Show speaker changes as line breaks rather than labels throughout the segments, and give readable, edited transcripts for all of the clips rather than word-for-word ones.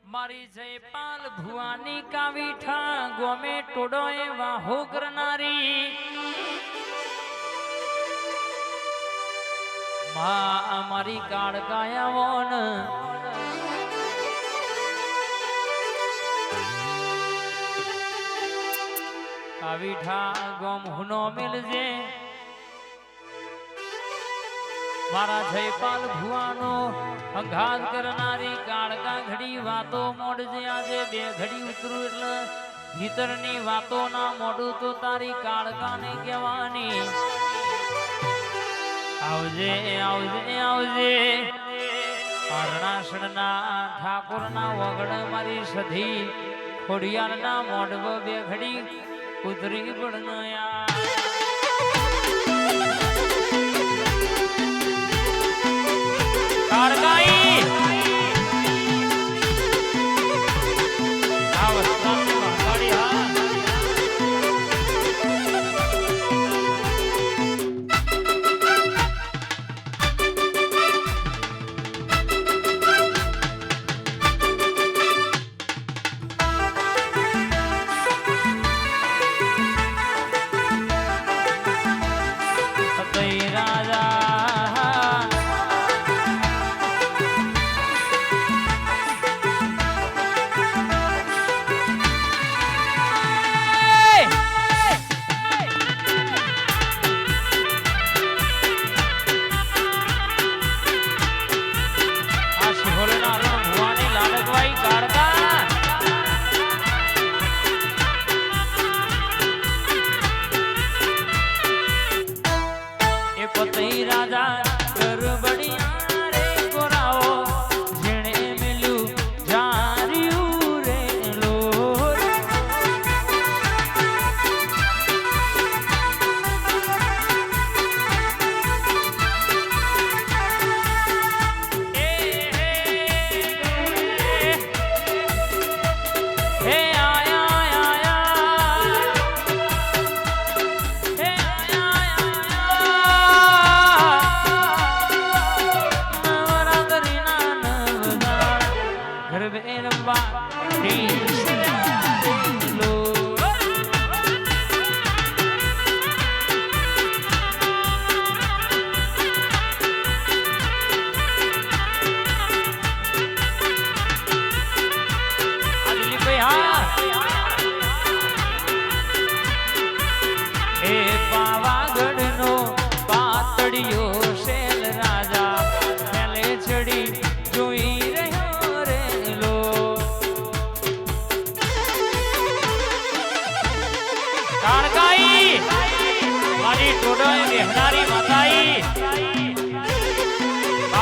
મારી જયપાલ ભુવાની કાવીઠા ગોમે ટોડોએ વાહો કરનારી માં મારી કાળકાયાવોન કાવીઠા ગોમ હુનો મિલજે મારા જયપાલ ભુવાનો અંઘાત કરનારી કાળકા ઘડી વાતો મોડજે આજે બે ઘડી ઉતરું એટલે ભીતરની વાતો ના મોડું તો તારી કાળકાને કહેવાની આવજે આવજે આવજે અરણાસણના ઠાકોરના વગડ મારી સધી ખોડિયારના મોઢવ બે ઘડી ઉતરી પડનયા કાળકાઈ આ વસ્તાની વાંગાડી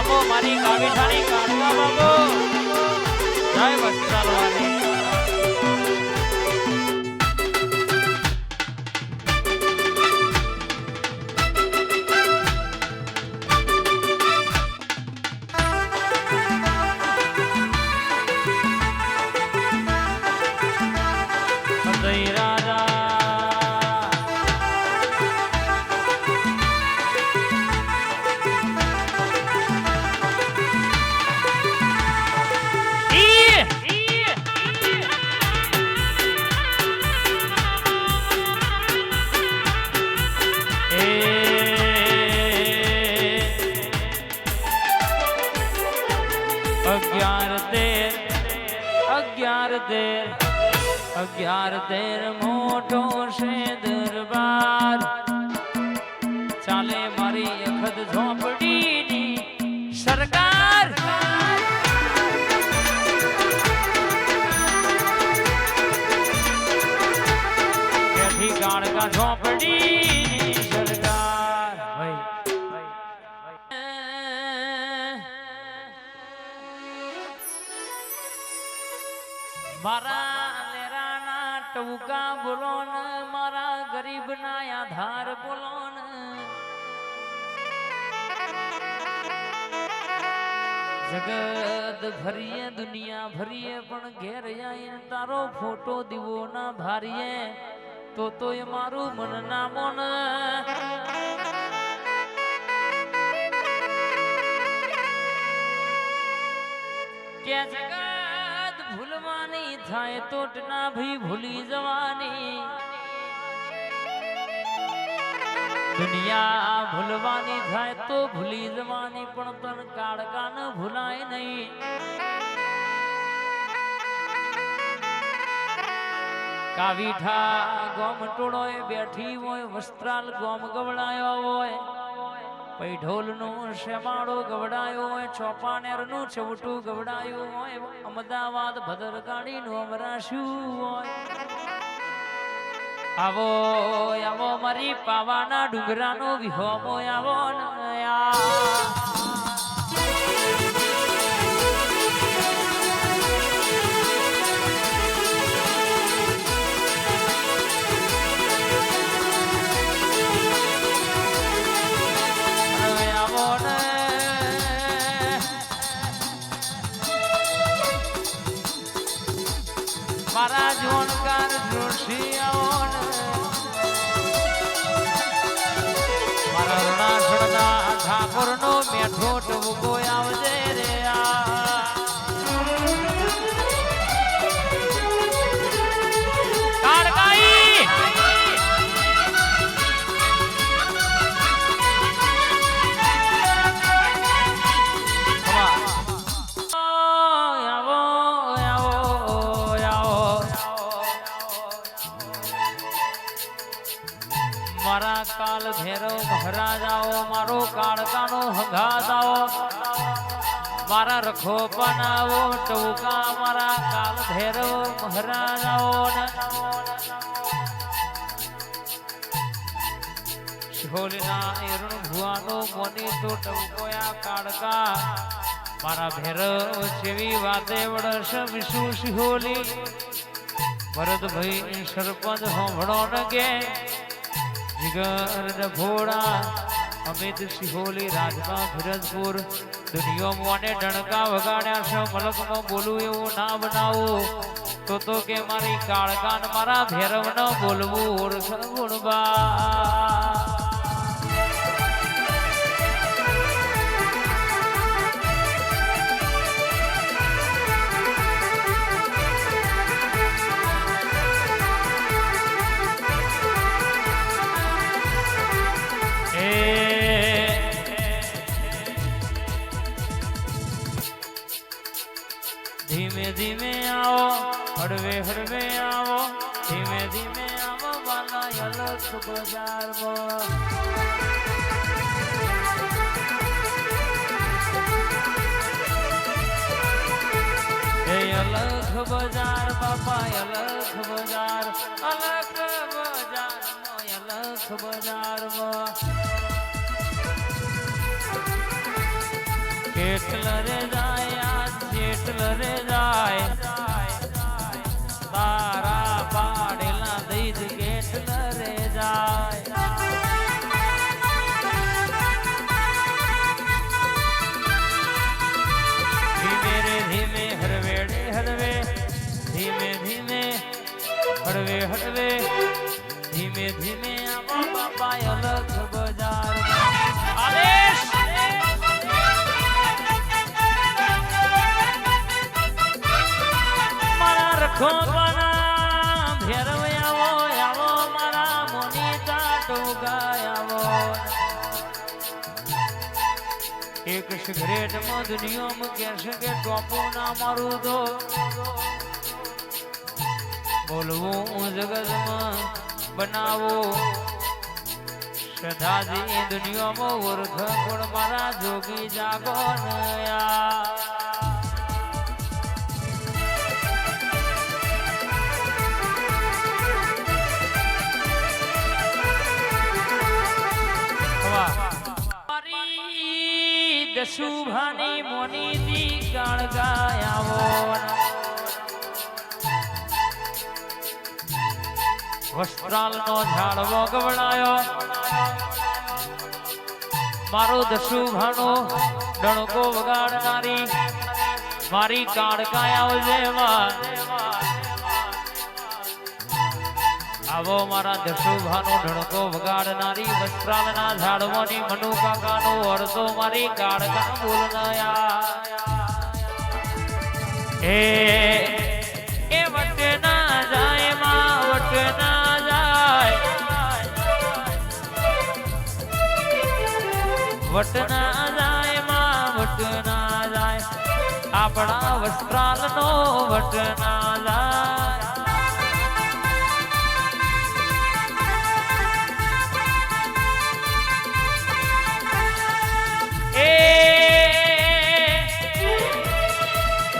હા મારી કાવીઠાની કાળકા બાબો જય વસ્ત્રાલવાની અગિયાર તેર મોટો છે દરબાર ચાલે મારી અખદ ઝોપડીની સરકાર બેઠી કાળકા ઝોપડીની સરકાર મારા ટૂકા બોલોન મારા ગરીબ ના આધાર બોલોન જગત ભરીએ દુનિયા ભરીએ પણ ઘેર આવીને તારો ફોટો દીવો ના ભારીએ તો એ મારું મન ના મોન કે જગત ભૂલવાની થાય તો ના ભઈ ભૂલી જવાની દુનિયા ભૂલવાની થાય તો ભૂલી જવાની પણ તન કાળકા ન ભૂલાય નહીં કાવીઠા ગોમ ટોળોએ બેઠી હોય વસ્ત્રાલ ગોમ ગવડાયો હોય પઈ ઢોલનું શેમાળો ગવડાયો હોય ચોપાનેરનું ચવટું ગવડાયું હોય અમદાવાદ ભદ્રકાળીનું અમરાશ્યું હોય આવો આવો મારી પાવાના ડુંગરાનો વિહોમો આવો મારા જોણકાર જોશી મારા રણાસણના ઠાકોરનો મેઠો ટૂંકો આવજે રે મારા કાલ ભેરવ મહારાજ આવો મારો કાળકાનો હંગાત આવો મારા રખોપન આવો ટૂકા મારા કાલ ભેરવ મહારાજ આવો શિહોલીના એરણ ભુવાનો મોની તો ટૂકોયા કાળકા મારા ભેરવ જેવી વાતે વડસ વિશુ શિહોલી ભરતભાઈ સરપંચ હોંભળો ન કે જીગર ભોળા અમિત સિહોલી રાજમાં ફિરજપુર દુનિયો મોને ડણકા વગાડ્યા છે મલકનો બોલું એવું ના બનાવું તો કે મારી કાળકાન મારા ભેરવ ન બોલવું ઓળખ ગુણબા ધીમે ધીમે આવો હળવે હળવે આવો ધીમે ધીમે આવો વાલા અલખ બજારમાં એ અલખ બજાર બાપા અલખ બજાર અલખ બજારમાં કેટલ રે જાય જેટલ રે જાય તારા પાડેલા દઈદ કેટલ રે જાય ધીમે રે ધીમે હરવેડે હરવે ધીમે ધીમે હળવે હળવે ધીમે ધીમે આવા બાપા અલગ બજાર આદેશ ખોપના ભેરવ આવો આવો મારા મોનીતા ટોગાયાવો એક સિગરેટમાં દુનિયામાં કહેશે કે ટોપો ના મારું તો બોલવું જગતમાં બનાવો સદાજી દુનિયામાં ઓળખ પણ મારા જોગી જાગો નયા દશુભાની મોનીતી કાળગાયાવો વસ્ત્રાલનો ઝાડવો ગવડાયો મારો દશુભાનો ડણકો વગાડનારી મારી કાળગાયાઓ જેવા આવો મારા દશુભાનો ઢણકો વગાડનારી વસ્ત્રાલના ઝાડવાની મનુ કાકાનો અડધો મારી કાળકા બોલનાયા એ વટ ના જાય માં વટ ના જાય આપણા વસ્ત્રાલ નો વટ ના જાય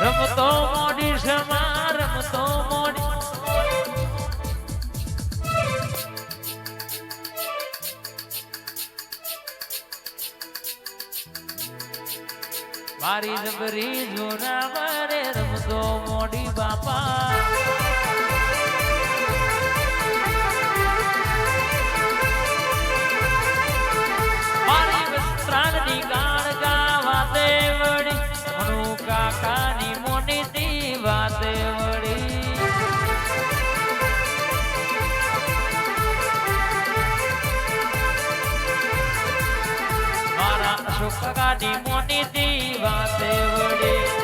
રમતો મોડી સમા રમતો મોડી મારી જબરી જોના મારે રમતો મોડી બાપા મારી વસ્ત્રાલની ગાણ ગાવા દે વળી મનુ કાકાની મોની તી વાતે વળી મારા અશોક કાકાની મોની તી વાતે વળી